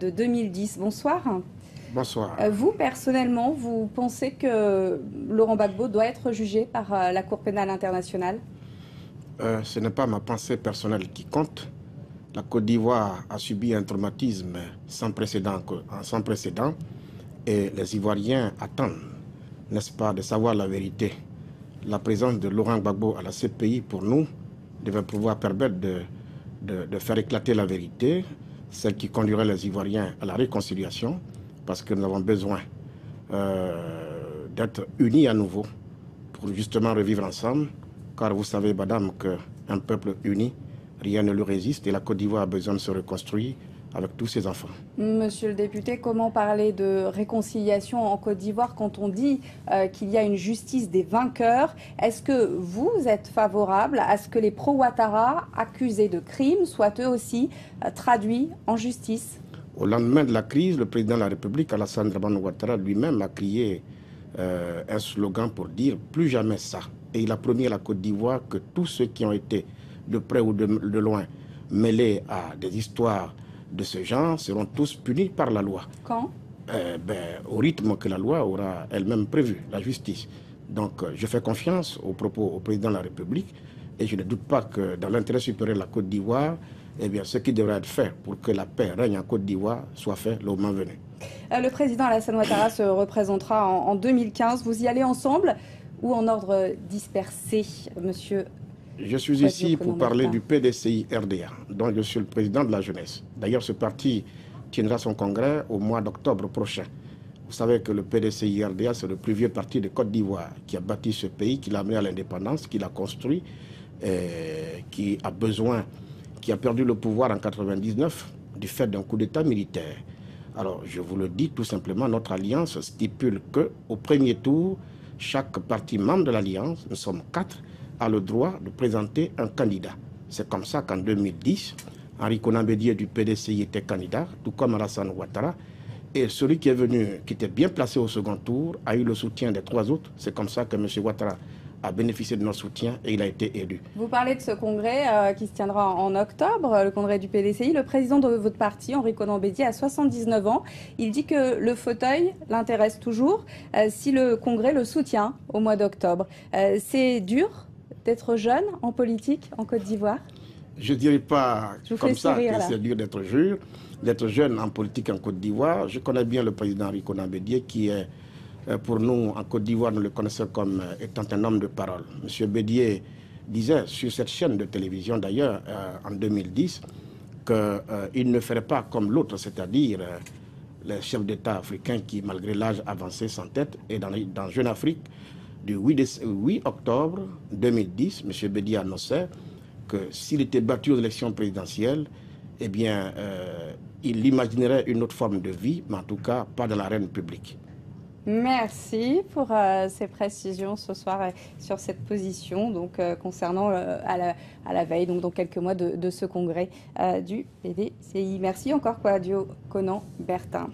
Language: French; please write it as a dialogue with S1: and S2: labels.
S1: de 2010. Bonsoir.
S2: Bonsoir.
S1: Vous, personnellement, vous pensez que Laurent Gbagbo doit être jugé par la Cour pénale internationale?
S2: Ce n'est pas ma pensée personnelle qui compte. La Côte d'Ivoire a subi un traumatisme sans précédent et les Ivoiriens attendent, n'est-ce pas, de savoir la vérité. La présence de Laurent Gbagbo à la CPI, pour nous, devait pouvoir permettre de faire éclater la vérité, celle qui conduirait les Ivoiriens à la réconciliation, parce que nous avons besoin d'être unis à nouveau pour justement revivre ensemble, car vous savez, madame, qu'un peuple uni, rien ne le résiste et la Côte d'Ivoire a besoin de se reconstruire avec tous ses enfants.
S1: Monsieur le député, comment parler de réconciliation en Côte d'Ivoire quand on dit qu'il y a une justice des vainqueurs? Est-ce que vous êtes favorable à ce que les pro-Ouattara accusés de crimes soient eux aussi traduits en justice?
S2: Au lendemain de la crise, le président de la République, Alassane Dramane Ouattara, lui-même a crié un slogan pour dire « plus jamais ça ». Et il a promis à la Côte d'Ivoire que tous ceux qui ont été de près ou de loin mêlés à des histoires de ce genre seront tous punis par la loi.
S1: Quand?
S2: Au rythme que la loi aura elle-même prévu, la justice. Donc je fais confiance aux propos au président de la République et je ne doute pas que dans l'intérêt supérieur de la Côte d'Ivoire, eh bien, ce qui devrait être fait pour que la paix règne en Côte d'Ivoire soit fait le moment venu.
S1: Le président Alassane Ouattara se représentera en 2015. Vous y allez ensemble ou en ordre dispersé, monsieur?
S2: Je suis ici pour parler du PDCI-RDA, dont je suis le président de la jeunesse. D'ailleurs, ce parti tiendra son congrès au mois d'octobre prochain. Vous savez que le PDCI-RDA, c'est le plus vieux parti de Côte d'Ivoire qui a bâti ce pays, qui l'a amené à l'indépendance, qui l'a construit, qui a perdu le pouvoir en 1999 du fait d'un coup d'État militaire. Alors, je vous le dis tout simplement, notre alliance stipule qu'au premier tour, chaque parti membre de l'alliance, nous sommes 4, a le droit de présenter un candidat. C'est comme ça qu'en 2010, Henri Konan Bédié du PDCI était candidat, tout comme Alassane Ouattara. Et celui qui est venu, qui était bien placé au second tour, a eu le soutien des 3 autres. C'est comme ça que M. Ouattara a bénéficié de notre soutien et il a été élu.
S1: Vous parlez de ce congrès qui se tiendra en octobre, le congrès du PDCI. Le président de votre parti, Henri Konan Bédié, a 79 ans. Il dit que le fauteuil l'intéresse toujours si le congrès le soutient au mois d'octobre. C'est dur d'être jeune en politique en Côte d'Ivoire?
S2: Je ne dirais pas comme ça que c'est dur d'être jeune en politique en Côte d'Ivoire. Je connais bien le président Henri Konan Bédié qui est, pour nous, en Côte d'Ivoire, nous le connaissons comme étant un homme de parole. M. Bédié disait sur cette chaîne de télévision, d'ailleurs, en 2010, qu'il ne ferait pas comme l'autre, c'est-à-dire les chefs d'État africains qui, malgré l'âge avancé, s'entêtent. Et dans Jeune Afrique, du 8 octobre 2010, M. Bédié annonçait que s'il était battu aux élections présidentielles, eh bien, il imaginerait une autre forme de vie, mais en tout cas, pas dans l'arène publique.
S1: Merci pour ces précisions ce soir sur cette position donc, concernant à la veille, donc dans quelques mois de ce congrès du PDCI. Merci encore, Kouadio Konan Bertin.